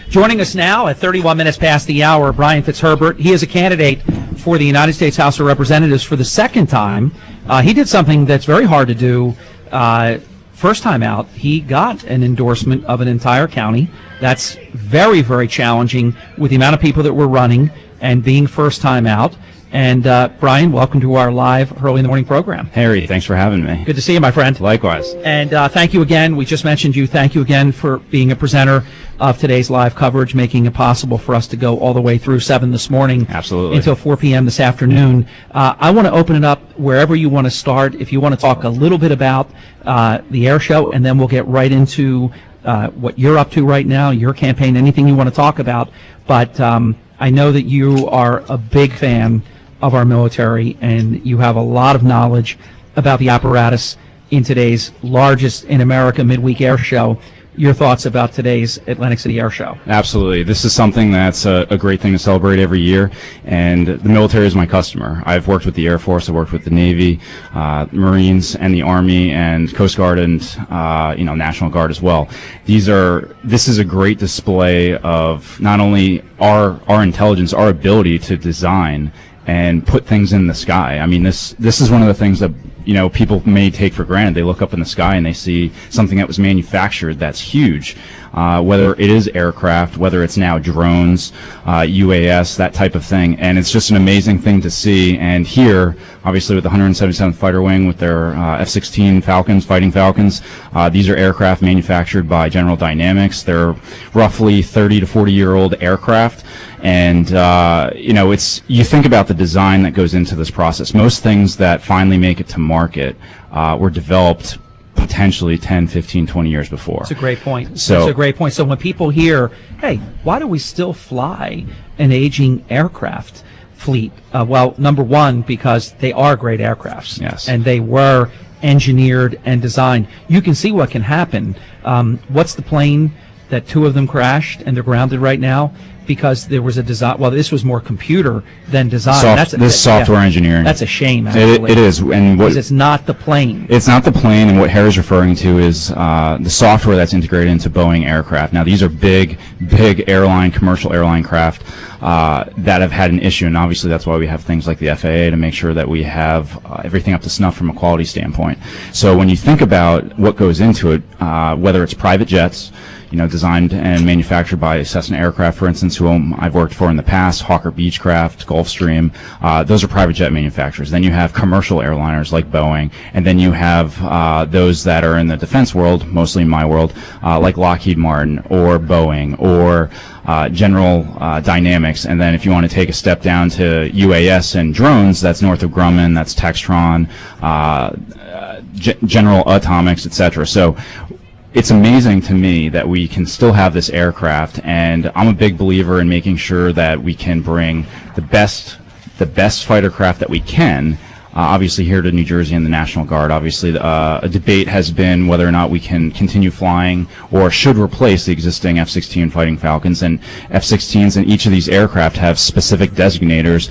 Joining us now at 31 minutes past the hour, Brian Fitzherbert. He is a candidate for the United States House of Representatives for the second time. He did something that's very hard to do. First time out, he got an endorsement of an entire county. That's very, very challenging with the amount of people that were running and being first time out. And Brian, welcome to our live Hurley in the Morning program. Harry, thanks for having me. Good to see you, my friend. Likewise. And thank you again. We just mentioned you. Thank you again for being a presenter of today's live coverage, making it possible for us to go all the way through 7 this morning. Absolutely. Until 4 p.m. this afternoon. I want to open it up wherever you want to start. If you want to talk a little bit about the air show, and then we'll get right into what you're up to right now, your campaign, anything you want to talk about. But I know that you are a big fan of our military, and you have a lot of knowledge about the apparatus in today's largest in America midweek air show. Your thoughts about today's Atlantic City Airshow? Absolutely. This is something that's a great thing to celebrate every year, and the military is my customer. I've worked with the Air Force, I've worked with the Navy, Marines, and the Army, and Coast Guard, and National Guard as well. This is a great display of not only our intelligence, our ability to design and put things in the sky. I mean, this is one of the things that people may take for granted. They look up in the sky and they see something that was manufactured that's huge, whether it is aircraft, whether it's now drones, UAS, that type of thing. And it's just an amazing thing to see. And here, obviously with the 177th Fighter Wing with their F-16 Falcons, Fighting Falcons, these are aircraft manufactured by General Dynamics. They're roughly 30 to 40-year-old aircraft. And, you think about the design that goes into this process. Most things that finally make it to market were developed potentially 10, 15, 20 years before. That's a great point. That's a great point. So when people hear, hey, why do we still fly an aging aircraft fleet? Well, number one, because they are great aircrafts. Yes. And they were engineered and designed. You can see what can happen. What's the plane that two of them crashed and they're grounded right now? Because there was a design. Well, this was more computer than design. Software engineering. That's a shame. Actually. It is, and because it's not the plane. It's not the plane, and what Harry's referring to is the software that's integrated into Boeing aircraft. Now, these are big commercial airline craft that have had an issue, and obviously that's why we have things like the FAA to make sure that we have everything up to snuff from a quality standpoint. So when you think about what goes into it, whether it's private jets, designed and manufactured by Cessna Aircraft, for instance, whom I've worked for in the past, Hawker Beechcraft, Gulfstream, those are private jet manufacturers. Then you have commercial airliners like Boeing, and then you have those that are in the defense world, mostly in my world, like Lockheed Martin or Boeing or General Dynamics. And then if you want to take a step down to UAS and drones, that's Northrop Grumman, that's Textron, General Atomics, etc. So it's amazing to me that we can still have this aircraft, and I'm a big believer in making sure that we can bring the best fighter craft that we can. Obviously here to New Jersey and the National Guard. Obviously a debate has been whether or not we can continue flying or should replace the existing F-16 Fighting Falcons. And F-16s in each of these aircraft have specific designators.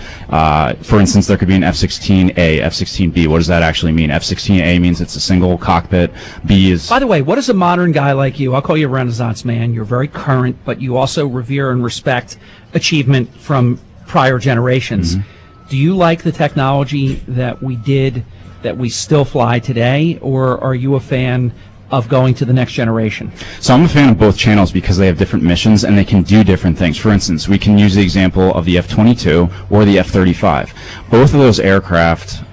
For instance, there could be an F-16A, F-16B. What does that actually mean? F-16A means it's a single cockpit. B is... By the way, what does a modern guy like you, I'll call you a Renaissance man, you're very current, but you also revere and respect achievement from prior generations. Mm-hmm. Do you like the technology that we still fly today, or are you a fan of going to the next generation? So I'm a fan of both channels because they have different missions and they can do different things. For instance, we can use the example of the F-22 or the F-35. Both of those aircraft,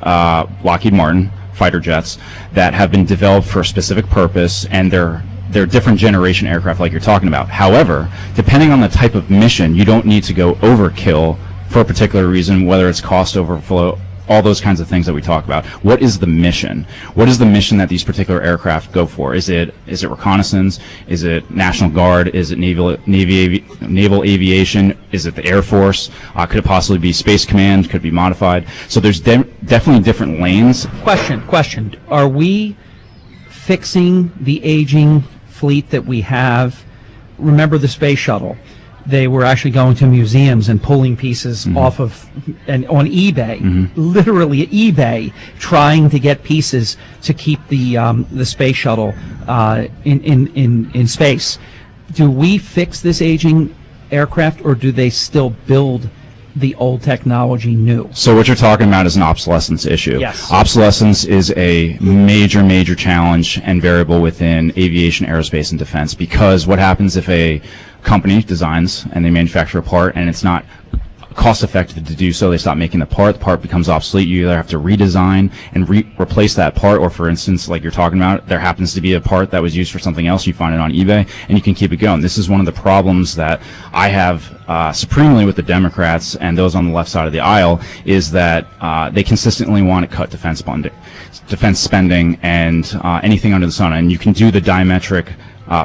Lockheed Martin fighter jets, that have been developed for a specific purpose, and they're different generation aircraft like you're talking about. However, depending on the type of mission, you don't need to go overkill for a particular reason, whether it's cost overflow, all those kinds of things that we talk about. What is the mission? What is the mission that these particular aircraft go for? Is it reconnaissance? Is it National Guard? Is it naval aviation? Is it the Air Force? Could it possibly be Space Command? Could it be modified? So there's definitely different lanes. Question. Are we fixing the aging fleet that we have? Remember the space shuttle? They were actually going to museums and pulling pieces off of, and on eBay, literally eBay, trying to get pieces to keep the space shuttle in space. Do we fix this aging aircraft, or do they still build the old technology new? So what you're talking about is an obsolescence issue. Yes. Obsolescence is a major challenge and variable within aviation, aerospace, and defense, because what happens if a company designs and they manufacture a part and it's not cost effective to do so, they stop making the part becomes obsolete, you either have to redesign and replace that part, or for instance, like you're talking about, there happens to be a part that was used for something else, you find it on eBay, and you can keep it going. This is one of the problems that I have supremely with the Democrats and those on the left side of the aisle, is that they consistently want to cut defense spending and anything under the sun, and you can do the diametric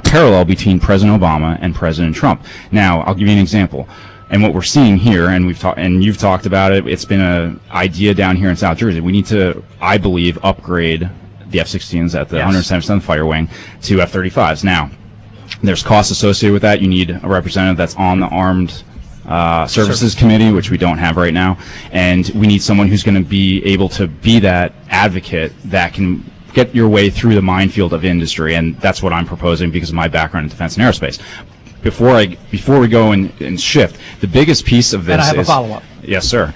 parallel between President Obama and President Trump. Now, I'll give you an example. And what we're seeing here, and you've talked about it, it's been an idea down here in South Jersey. We need to, I believe, upgrade the F-16s at the 177th Fighter Wing to F-35s. Now, there's costs associated with that. You need a representative that's on the Armed Services Committee, which we don't have right now. And we need someone who's going to be able to be that advocate that can get your way through the minefield of industry. And that's what I'm proposing because of my background in defense and aerospace. Before we go and shift, the biggest piece of this and I have a follow-up. Yes, sir.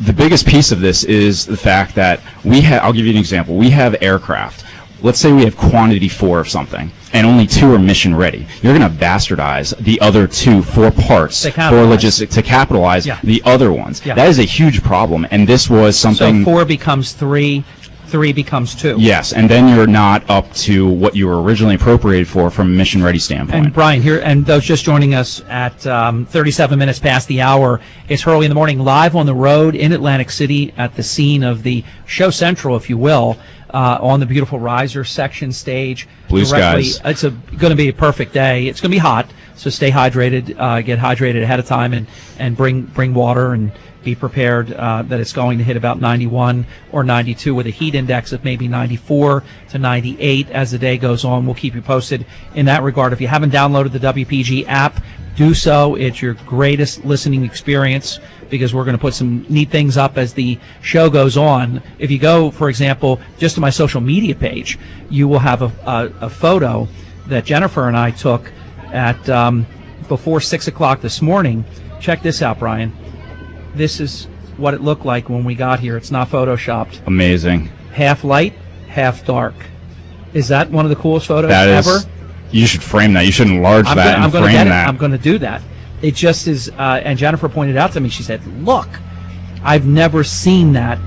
The biggest piece of this is the fact that I'll give you an example. We have aircraft. Let's say we have quantity 4 of something, and only 2 are mission ready. You're going to bastardize the other 2 for parts, for logistics, to capitalize the other ones. Yeah. That is a huge problem, and this was something. So 4 becomes 3. 3 becomes 2. Yes, and then you're not up to what you were originally appropriated for from a mission-ready standpoint. And Brian, here, and those just joining us at 37 minutes past the hour, it's Hurley in the Morning, live on the road in Atlantic City at the scene of the Show Central, if you will, on the beautiful riser section stage. Blue skies. It's going to be a perfect day. It's going to be hot, so stay hydrated, get hydrated ahead of time, and bring water and be prepared that it's going to hit about 91 or 92 with a heat index of maybe 94 to 98 as the day goes on. We'll keep you posted in that regard. If you haven't downloaded the WPG app, do so. It's your greatest listening experience because we're going to put some neat things up as the show goes on. If you go, for example, just to my social media page, you will have a photo that Jennifer and I took at before 6 o'clock this morning. Check this out, Brian. This is what it looked like when we got here. It's not photoshopped. Amazing. Half light, half dark. Is that one of the coolest photos ever? You should frame that. You should enlarge that and frame that. I'm going to do that. It just is, and Jennifer pointed out to me, she said, look, I've never seen that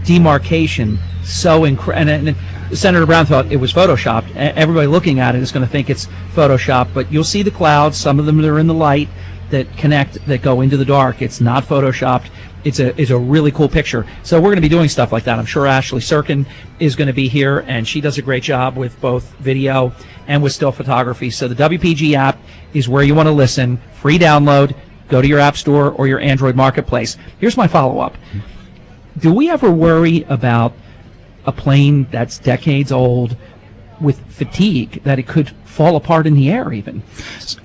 demarcation so incredible. And Senator Brown thought it was photoshopped. Everybody looking at it is going to think it's photoshopped, but you'll see the clouds. Some of them are in the light that connect, that go into the dark. It's not photoshopped. It's a really cool picture. So we're going to be doing stuff like that. I'm sure Ashley Sirkin is going to be here, and she does a great job with both video and with still photography. So the WPG app is where you want to listen. Free download. Go to your app store or your Android marketplace. Here's my follow-up. Do we ever worry about a plane that's decades old with fatigue, that it could fall apart in the air even?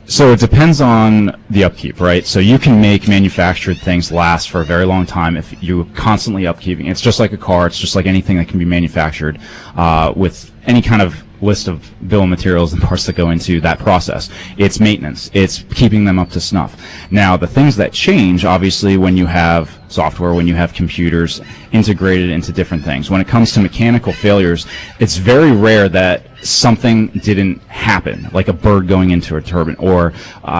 So it depends on the upkeep, right? So you can make manufactured things last for a very long time if you constantly upkeeping. It's just like a car. It's just like anything that can be manufactured with any kind of list of bill of materials and parts that go into that process. It's maintenance. It's keeping them up to snuff. Now, the things that change, obviously, when you have software, when you have computers integrated into different things. When it comes to mechanical failures, it's very rare that something didn't happen, like a bird going into a turbine or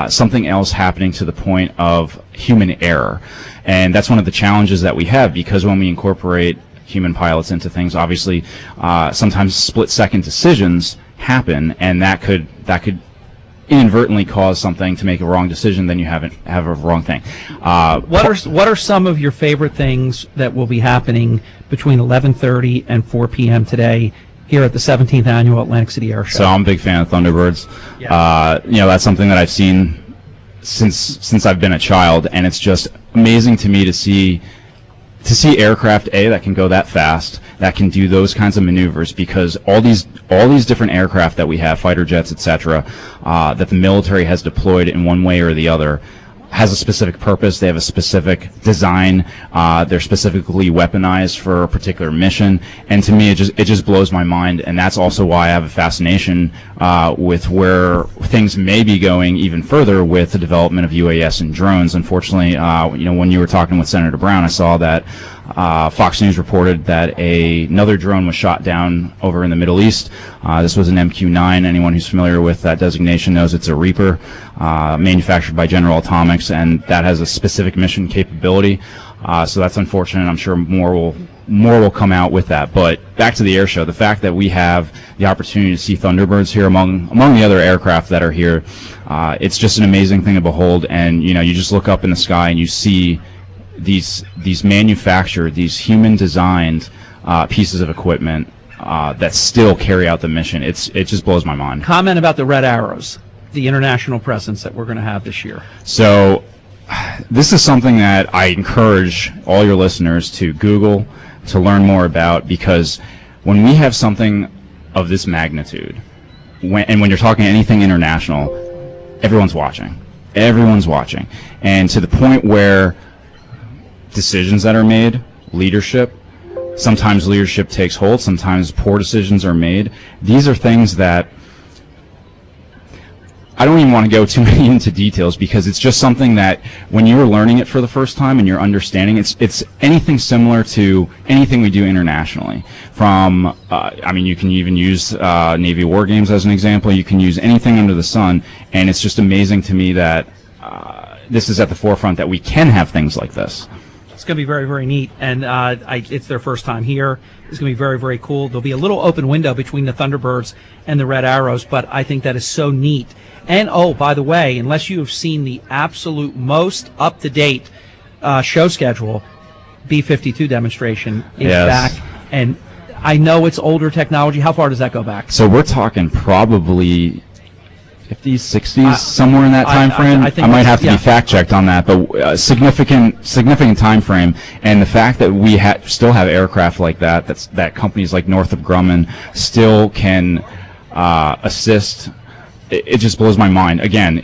something else happening to the point of human error. And that's one of the challenges that we have, because when we incorporate human pilots into things, obviously sometimes split-second decisions happen, and that could inadvertently cause something to make a wrong decision. Then you have a wrong thing. What are some of your favorite things that will be happening between 11:30 and 4 p.m. today here at the 17th annual Atlantic City Airshow? So I'm a big fan of Thunderbirds. Yeah. That's something that I've seen since I've been a child, and it's just amazing to me to see aircraft that can go that fast, that can do those kinds of maneuvers, because all these different aircraft that we have, fighter jets, etc., that the military has deployed in one way or the other, has a specific purpose. They have a specific design. They're specifically weaponized for a particular mission. And to me, it just blows my mind. And that's also why I have a fascination with where things may be going even further with the development of UAS and drones. Unfortunately, when you were talking with Senator Brown, I saw that Fox News reported that another drone was shot down over in the Middle East. This was an MQ-9. Anyone who's familiar with that designation knows it's a Reaper, manufactured by General Atomics, and that has a specific mission capability. So that's unfortunate. I'm sure more will come out with that. But back to the air show, the fact that we have the opportunity to see Thunderbirds here among the other aircraft that are here, it's just an amazing thing to behold. And you just look up in the sky and you see these manufactured, these human-designed pieces of equipment that still carry out the mission. It just blows my mind. Comment about the Red Arrows, the international presence that we're going to have this year. So this is something that I encourage all your listeners to Google, to learn more about, because when we have something of this magnitude, when you're talking anything international, everyone's watching. Everyone's watching. And to the point where decisions that are made, sometimes leadership takes hold, sometimes poor decisions are made. These are things that I don't even want to go too many into details, because it's just something that when you're learning it for the first time and you're understanding, it's anything similar to anything we do internationally. From, you can even use Navy war games as an example. You can use anything under the sun, and it's just amazing to me that this is at the forefront, that we can have things like this. It's going to be very, very neat, and it's their first time here. It's going to be very, very cool. There'll be a little open window between the Thunderbirds and the Red Arrows, but I think that is so neat. And, oh, by the way, unless you have seen the absolute most up-to-date show schedule, B-52 demonstration is back, and I know it's older technology. How far does that go back? So we're talking probably 50s, 60s, somewhere in that time frame. I might have to be fact-checked on that, but significant time frame. And the fact that we still have aircraft like that companies like Northrop Grumman still can assist, it just blows my mind. Again,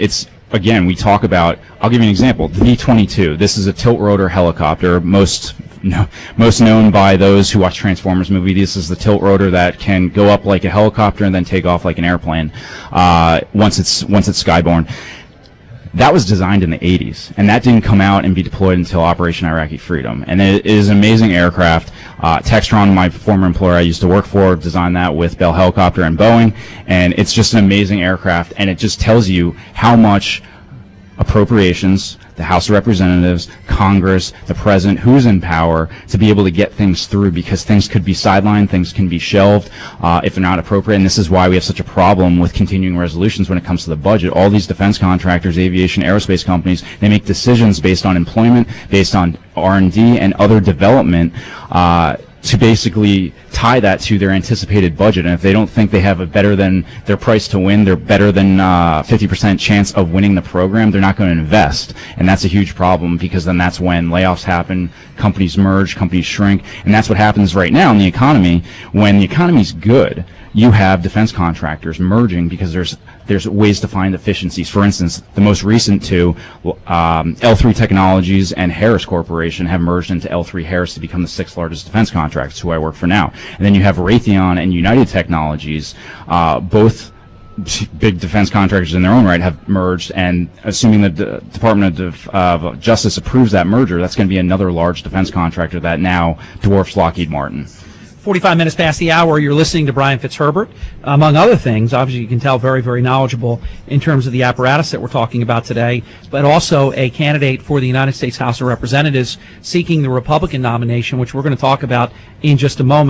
we talk about, I'll give you an example, the V-22. This is a tilt-rotor helicopter, most known by those who watch Transformers movie. This is the tilt rotor that can go up like a helicopter and then take off like an airplane once it's skyborne. That was designed in the 80s, and that didn't come out and be deployed until Operation Iraqi Freedom. And it is an amazing aircraft. Textron, my former employer I used to work for, designed that with Bell Helicopter and Boeing, and it's just an amazing aircraft, and it just tells you how much appropriations, the House of Representatives, Congress, the President, who's in power, to be able to get things through, because things could be sidelined, things can be shelved if they're not appropriate. And this is why we have such a problem with continuing resolutions when it comes to the budget. All these defense contractors, aviation, aerospace companies, they make decisions based on employment, based on R&D and other development, to basically tie that to their anticipated budget. And if they don't think they have a better than their price to win, they're better than 50% chance of winning the program, they're not going to invest. And that's a huge problem, because then that's when layoffs happen, companies merge, companies shrink, and that's what happens right now in the economy. When the economy's good, you have defense contractors merging because there's ways to find efficiencies. For instance, the most recent two, L3 Technologies and Harris Corporation, have merged into L3 Harris to become the 6th largest defense contractor, who I work for now. And then you have Raytheon and United Technologies, both big defense contractors in their own right, have merged, and assuming the Department of Justice approves that merger, that's going to be another large defense contractor that now dwarfs Lockheed Martin. 45 minutes past the hour, you're listening to Brian Fitzherbert. Among other things, obviously you can tell very, very knowledgeable in terms of the apparatus that we're talking about today, but also a candidate for the United States House of Representatives seeking the Republican nomination, which we're going to talk about in just a moment.